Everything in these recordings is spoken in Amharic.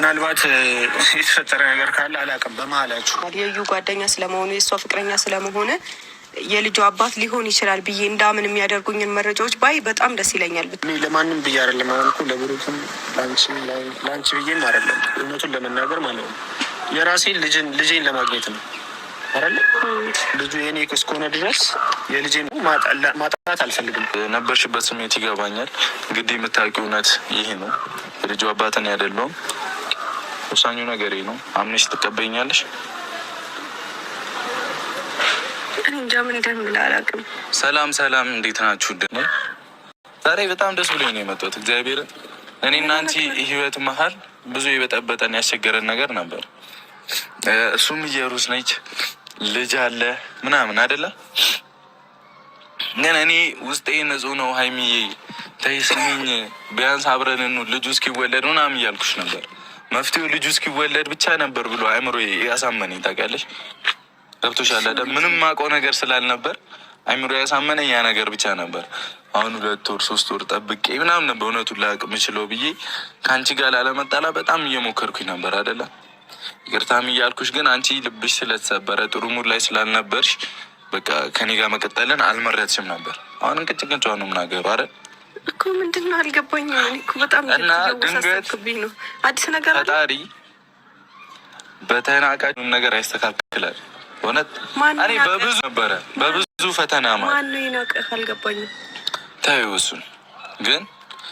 ምናልባት የተፈጠረ ነገር ካለ አላውቅም። በመሀላችሁ የዩ ጓደኛ ስለመሆኑ የእሷ ፍቅረኛ ስለመሆነ የልጁ አባት ሊሆን ይችላል ብዬ እንዳምን የሚያደርጉኝን መረጃዎች ባይ በጣም ደስ ይለኛል። ለማንም ብዬ አይደለም አልኩ፣ ለብሩክም ለአንቺ ብዬም አይደለም። እውነቱን ለመናገር ማለት ነው የራሴን ልጄን ለማግኘት ነው አይደለ? ልጁ የኔ እስከሆነ ድረስ የልጄን ማጣት አልፈልግም። ነበርሽበት ስሜት ይገባኛል። እንግዲህ የምታውቂው እውነት ይሄ ነው። የልጁ አባትን አይደለሁም። ወሳኙ ነገር ነው። አምነሽ ትቀበይኛለሽ? እንጃ ምን እንደምል አላውቅም። ሰላም፣ እንዴት ናችሁ? ዛሬ በጣም ደስ ብሎኝ ነው የመጣሁት። እግዚአብሔር እኔና አንቺ ህይወት መሀል ብዙ የበጠበጠን ያስቸገረን ነገር ነበር። እሱም እየሩስ ነች፣ ልጅ አለ ምናምን አይደለ? ግን እኔ ውስጤ ንጹህ ነው። ሀይሚዬ ተይ ስሚኝ፣ ቢያንስ አብረን ልጁ እስኪወለድ ምናምን እያልኩሽ ነበር። መፍትሄው ልጁ እስኪወለድ ብቻ ነበር ብሎ አእምሮዬ ያሳመነኝ። ታውቂያለሽ? ገብቶሻል አይደል? ምንም ማውቀው ነገር ስላልነበር አእምሮ ያሳመነኝ ያ ነገር ብቻ ነበር። አሁን 2 ወር 3 ወር ጠብቄ ምናምን ነበር እውነቱን ላውቅ የምችለው ብዬ ከአንቺ ጋር ላለመጣላ በጣም እየሞከርኩኝ ነበር አይደለ? ይቅርታም እያልኩሽ ግን አንቺ ልብሽ ስለተሰበረ ጥሩ ሙድ ላይ ስላልነበርሽ በቃ ከኔ ጋር መቀጠልን አልመረጥሽም ነበር። አሁን እንቅጭቅጫ ነው ምናገሩ አይደል እኮ ምንድነው አልገባኝም። እኔ እኮ በጣም እና ድንገት ነው አዲስ ነገር አለ። ፈጣሪ በተናቃጁን ነገር ያስተካክላል። እውነት እኔ በብዙ ፈተና ማን ነው ይናቀህ? አልገባኝም። ተይው እሱን ግን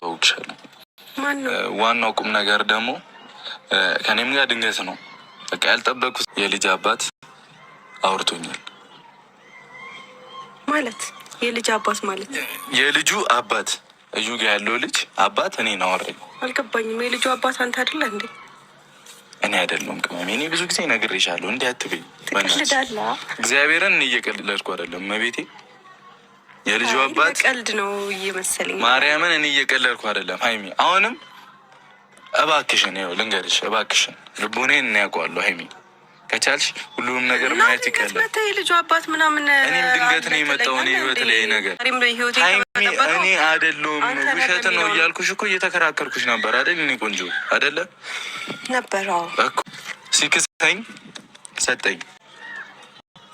ወውክሻለሁ። ዋናው ቁም ነገር ደግሞ ከኔም ጋር ድንገት ነው በቃ ያልጠበቁት የልጅ አባት አውርቶኛል። ማለት የልጅ አባት ማለት የልጁ አባት እዩ ጋር ያለው ልጅ አባት እኔ ነው አወራኝ። አልገባኝም። የልጁ አባት አንተ አይደለ እንዴ? እኔ አይደለም ቅመሜ። እኔ ብዙ ጊዜ ነግሬሻለሁ እንዴ አትበይ። ትቀልዳለህ። እግዚአብሔርን እየቀለድኩ አይደለም መቤቴ። የልጁ አባት ቀልድ ነው እየመሰለኝ። ማርያምን እኔ እየቀለድኩ አይደለም ሀይሚ። አሁንም እባክሽን ይኸው ልንገርሽ፣ እባክሽን ልቦኔን እናያውቀዋለሁ ሀይሚ። ከቻልሽ ሁሉም ነገር ማየት ይቀላል። የልጁ አባት ምናምን እኔም ድንገት ነው የመጣው እኔ ህይወት ላይ ነገር ሀይሚ። እኔ አይደለሁም ውሸት ነው እያልኩሽ እኮ እየተከራከርኩሽ ነበር አይደል? እኔ ቆንጆ አይደለ ነበር እኮ ሲክሰኝ ሰጠኝ።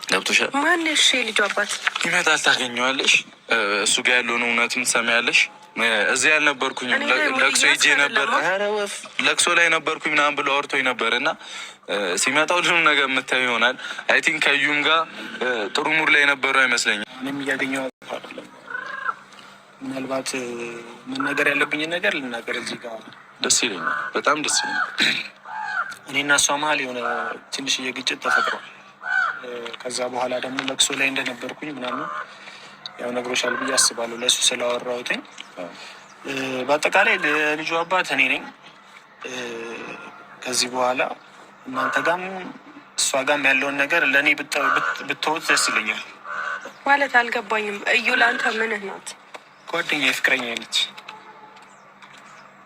ገብቶሻል? ማን እሺ የልጁ አባት ይመጣል፣ ታገኘዋለሽ። እሱ ጋር ያለውን እውነቱን ትሰሚያለሽ። እዚህ ያልነበርኩኝም ለቅሶ ሂጄ ነበር። ለቅሶ ላይ ነበርኩኝ ምናምን ብሎ አውርቶኝ ነበር እና ሲመጣ ሁሉም ነገር የምታየው ይሆናል። አይ ቲንክ ከዩም ጋር ጥሩ ሙድ ላይ የነበረው አይመስለኝም። እኔም እያገኘሁ አይደለም። ምናልባት መናገር ያለብኝን ነገር ልናገር እዚህ ጋር ደስ ይለኛል፣ በጣም ደስ ይለኛል። እኔና እሷ መሀል የሆነ ትንሽዬ ግጭት ተፈጥሯል። ከዛ በኋላ ደግሞ ለቅሶ ላይ እንደነበርኩኝ ምናምን ያው ነግሮሻል ብዬ አስባለሁ ለእሱ ስላወራሁትኝ። በአጠቃላይ ለልጁ አባት እኔ ነኝ። ከዚህ በኋላ እናንተ ጋም እሷ ጋም ያለውን ነገር ለእኔ ብትወት ደስ ይለኛል። ማለት አልገባኝም። እዩ ለአንተ ምንህ ናት? ጓደኛዬ፣ ፍቅረኛ ነች።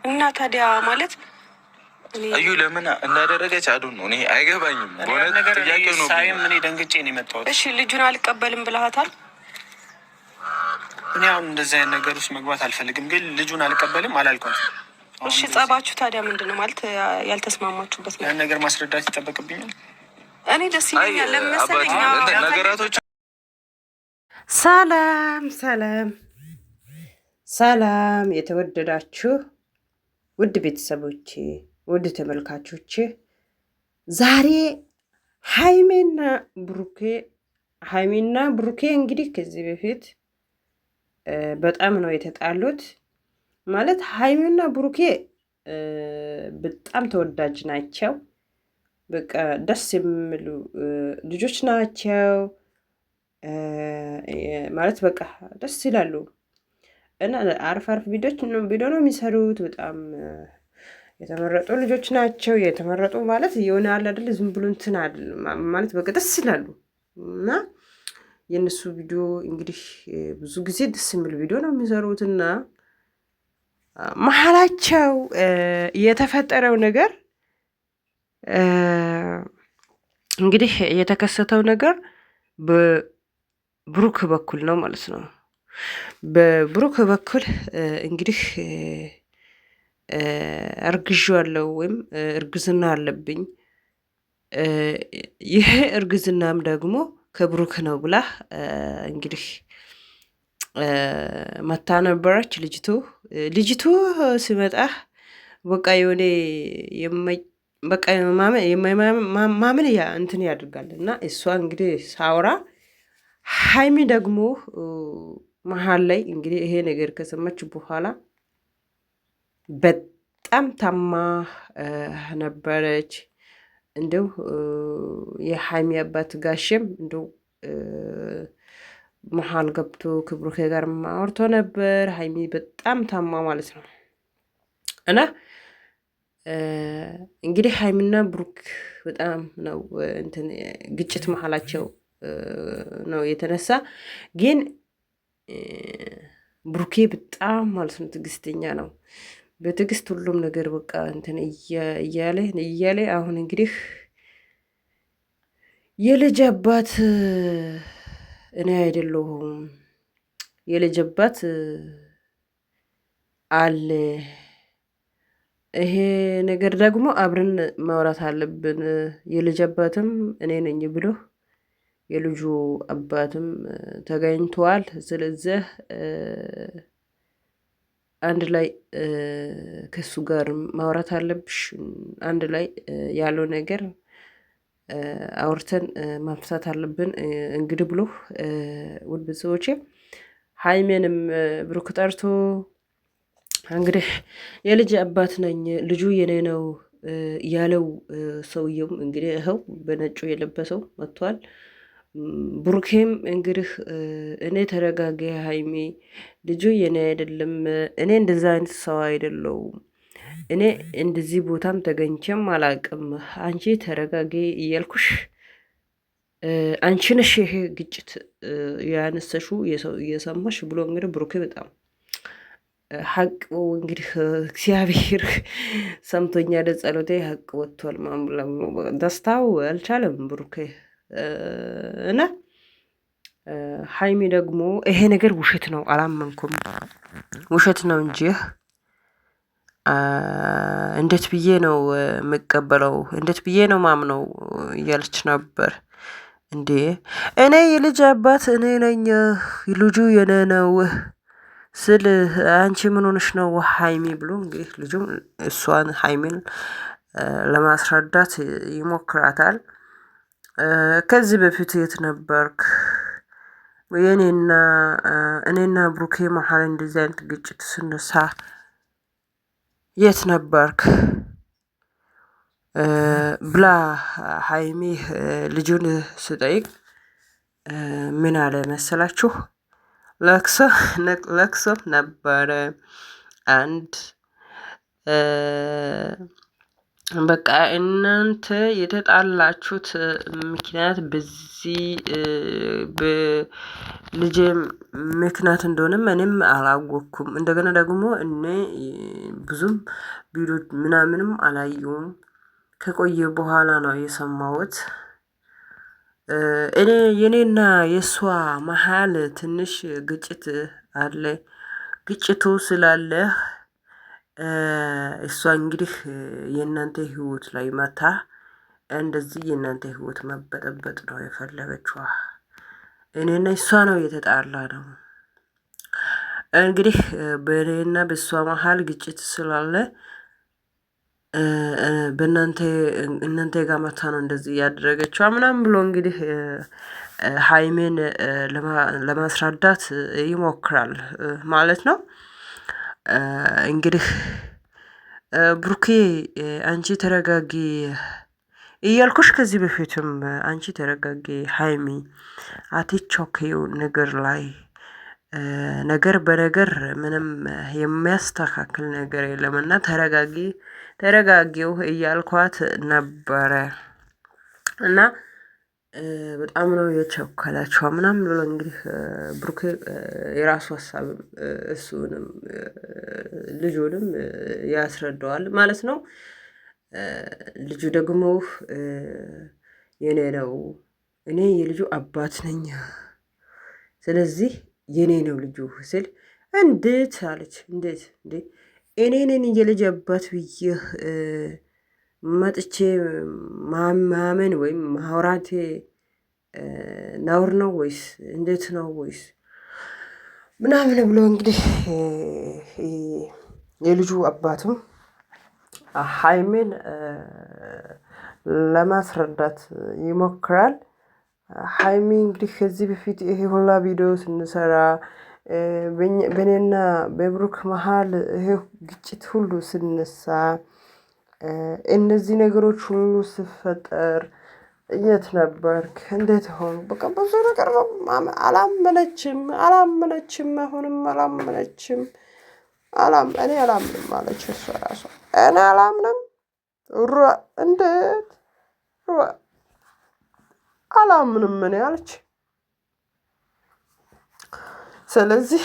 እና ታዲያ ማለት እዩ ለምን እንዳደረገች አዱን ነው እኔ አይገባኝም። በእውነት ጥያቄ ነው። ሳይም እኔ ደንግጬ ነው የመጣሁት። እሺ ልጁን አልቀበልም ብለሃታል? እኔ አሁን እንደዚህ አይነት ነገር ውስጥ መግባት አልፈልግም፣ ግን ልጁን አልቀበልም አላልኩም። እሺ ጸባችሁ ታዲያ ምንድን ነው? ማለት ያልተስማማችሁበት ያን ነገር ማስረዳት ይጠበቅብኛል? እኔ ደስ ይለኛል ለመሰለኝ ነገራቶች። ሰላም የተወደዳችሁ ውድ ቤተሰቦቼ፣ ውድ ተመልካቾቼ፣ ዛሬ ሀይሜና ብሩኬ እንግዲህ ከዚህ በፊት በጣም ነው የተጣሉት። ማለት ሀይሜና ብሩኬ በጣም ተወዳጅ ናቸው። በቃ ደስ የሚሉ ልጆች ናቸው። ማለት በቃ ደስ ይላሉ እና አሪፍ ቪዲዮ ነው የሚሰሩት። በጣም የተመረጡ ልጆች ናቸው። የተመረጡ ማለት የሆነ አለ አይደል? ዝም ብሎ እንትን ማለት በቃ ደስ ይላሉ እና የእነሱ ቪዲዮ እንግዲህ ብዙ ጊዜ ደስ የሚል ቪዲዮ ነው የሚሰሩት እና መሀላቸው የተፈጠረው ነገር እንግዲህ የተከሰተው ነገር በብሩክ በኩል ነው ማለት ነው። በብሩክ በኩል እንግዲህ አርግዣለሁ ወይም እርግዝና አለብኝ፣ ይህ እርግዝናም ደግሞ ከብሩክ ነው ብላ እንግዲህ መታ ነበረች ልጅቱ ሲመጣ በቃ የሆነ በቃ ማመን ያ እንትን ያደርጋል። እና እሷ እንግዲህ ሳውራ ሀይሚ ደግሞ መሀል ላይ እንግዲህ ይሄ ነገር ከሰማች በኋላ በጣም ታማ ነበረች። እንደው የሀይሚ አባት ጋሼም እንደው መሀል ገብቶ ከብሩኬ ጋር አውርቶ ነበር። ሀይሚ በጣም ታማ ማለት ነው። እና እንግዲህ ሀይሚና ብሩክ በጣም ነው እንትን ግጭት መሀላቸው ነው የተነሳ። ግን ብሩኬ በጣም ማለት ነው ትዕግስተኛ ነው። በትዕግስት ሁሉም ነገር በቃ እንትን እያለ አሁን እንግዲህ የልጅ አባት እኔ አይደለሁም፣ የልጅ አባት አለ። ይሄ ነገር ደግሞ አብረን ማውራት አለብን። የልጅ አባትም እኔ ነኝ ብሎ የልጁ አባትም ተገኝተዋል። ስለዚህ አንድ ላይ ከሱ ጋር ማውራት አለብሽ፣ አንድ ላይ ያለው ነገር አውርተን ማፍታት አለብን እንግዲህ ብሎ ውድ ቤተሰቦቼ ሀይሜንም ብሩክ ጠርቶ እንግዲህ የልጅ አባት ነኝ ልጁ የኔ ነው ያለው ሰውየውም እንግዲህ ይኸው በነጩ የለበሰው መጥቷል። ብሩኬም እንግዲህ እኔ ተረጋጊ ሀይሜ፣ ልጁ የኔ አይደለም፣ እኔ እንደዛ አይነት ሰው አይደለሁም፣ እኔ እንደዚህ ቦታም ተገኝቼም አላቅም፣ አንቺ ተረጋጊ እያልኩሽ አንቺ ነሽ ይሄ ግጭት ያነሰሹ እየሰማሽ ብሎ እንግዲህ ብሩኬ በጣም ሀቅ እንግዲህ እግዚአብሔር ሰምቶኛል፣ ጸሎቴ ሀቅ ወጥቷል። ደስታው አልቻለም ብሩኬ እና ሀይሚ ደግሞ ይሄ ነገር ውሸት ነው አላመንኩም፣ ውሸት ነው እንጂ እንዴት ብዬ ነው የምቀበለው? እንዴት ብዬ ነው ማምነው? እያለች ነበር። እንዴ እኔ የልጅ አባት እኔ ነኝ፣ ልጁ የኔ ነው ስል አንቺ ምን ሆነሽ ነው ሀይሚ ብሎ እንግዲህ ልጁም እሷን ሀይሚን ለማስረዳት ይሞክራታል። ከዚህ በፊት የት ነበርክ? እኔና ብሩኬ መሀል እንደዚህ አይነት ግጭት ስነሳ የት ነበርክ ብላ ሀይሚ ልጁን ስጠይቅ ምን አለ መሰላችሁ? ለቅሶም ነበረ። አንድ በቃ እናንተ የተጣላችሁት ምክንያት በዚህ በልጄ ምክንያት እንደሆነም እኔም አላወቅኩም። እንደገና ደግሞ እኔ ብዙም ቪዲዮ ምናምንም አላየውም፣ ከቆየ በኋላ ነው የሰማሁት። እኔ የኔና የእሷ መሀል ትንሽ ግጭት አለ። ግጭቱ ስላለ እሷ እንግዲህ የእናንተ ህይወት ላይ መታ እንደዚህ የእናንተ ህይወት መበጠበጥ ነው የፈለገችዋ። እኔና እሷ ነው የተጣላ ነው እንግዲህ በእኔና በእሷ መሀል ግጭት ስላለ እናንተ ጋር መታ ነው እንደዚህ እያደረገችዋ ምናምን ብሎ እንግዲህ ሀይሜን ለማስረዳት ይሞክራል ማለት ነው። እንግዲህ ብሩኬ አንቺ ተረጋጊ እያልኩሽ ከዚህ በፊትም አንቺ ተረጋጊ ሀይሚ አትቾኪው ነገር ላይ ነገር በነገር ምንም የሚያስተካክል ነገር የለምና ተረጋጊው እያልኳት ነበረ። እና በጣም ነው የቸኮላቸው ምናምን ብሎ እንግዲህ ብሩክ የራሱ ሀሳብ እሱንም ልጁንም ያስረዳዋል ማለት ነው። ልጁ ደግሞ የኔ ነው፣ እኔ የልጁ አባት ነኝ፣ ስለዚህ የኔ ነው ልጁ ስል እንዴት አለች። እንዴት እኔንን የልጅ አባት ብዬ መጥቼ ማመን ወይም ማውራቴ ነውር ነው ወይስ እንዴት ነው ወይስ ምናምን ብሎ እንግዲህ የልጁ አባትም ሀይሜን ለማስረዳት ይሞክራል። ሀይሚ እንግዲህ ከዚህ በፊት ይሄ ሁላ ቪዲዮ ስንሰራ በእኔና በብሩክ መሀል ይሄ ግጭት ሁሉ ስነሳ እነዚህ ነገሮች ሁሉ ስፈጠር የት ነበርክ? እንዴት ሆን? በቃ ብዙ ነገር ነው። አላመነችም። አሁንም አላመነችም። እኔ አላምንም አለች እሷ ራሷ። እኔ አላምንም እንዴት አላምንም እኔ አለች። ስለዚህ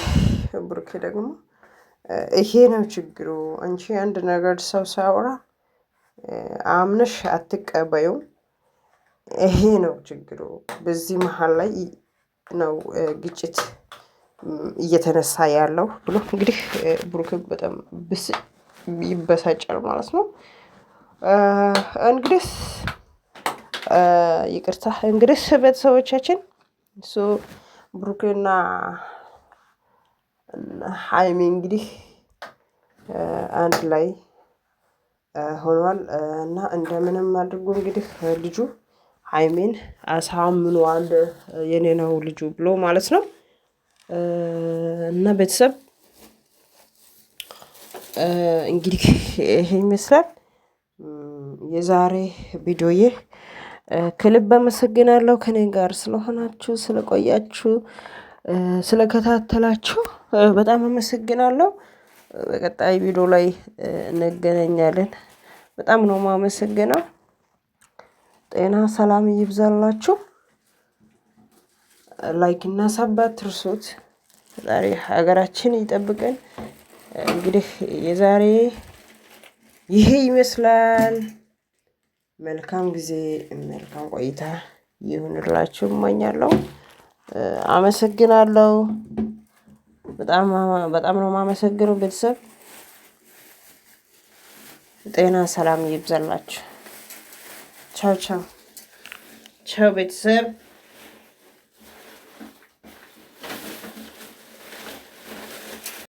ብሩኬ ደግሞ ይሄ ነው ችግሩ። አንቺ አንድ ነገር ሰው ሲያወራ አምነሽ አትቀበዩም። ይሄ ነው ችግሩ። በዚህ መሀል ላይ ነው ግጭት እየተነሳ ያለው ብሎ እንግዲህ ብሩክ በጣም ይበሳጫል ማለት ነው። እንግዲህ ይቅርታ እንግዲህ ቤተሰቦቻችን እሱ ብሩክና ሀይሚ እንግዲህ አንድ ላይ ሆኗል እና እንደምንም አድርጎ እንግዲህ ልጁ ሀይሜን አሳምኗል። የኔ ነው ልጁ ብሎ ማለት ነው። እና ቤተሰብ እንግዲህ ይሄ ይመስላል የዛሬ ቪዲዮዬ። ከልብ አመሰግናለሁ ከኔ ጋር ስለሆናችሁ፣ ስለቆያችሁ፣ ስለከታተላችሁ በጣም አመሰግናለሁ። በቀጣይ ቪዲዮ ላይ እንገናኛለን። በጣም ነው የማመሰግነው። ጤና ሰላም ይብዛላችሁ። ላይክ እና ሳብ አትርሱት። ዛሬ ሀገራችን ይጠብቀን። እንግዲህ የዛሬ ይሄ ይመስላል። መልካም ጊዜ፣ መልካም ቆይታ ይሁንላችሁ እመኛለሁ። አመሰግናለሁ። በጣም ነው የማመሰግነው ቤተሰብ። ጤና ሰላም ይብዛላችሁ። ቻው ቻው ቻው ቤተሰብ።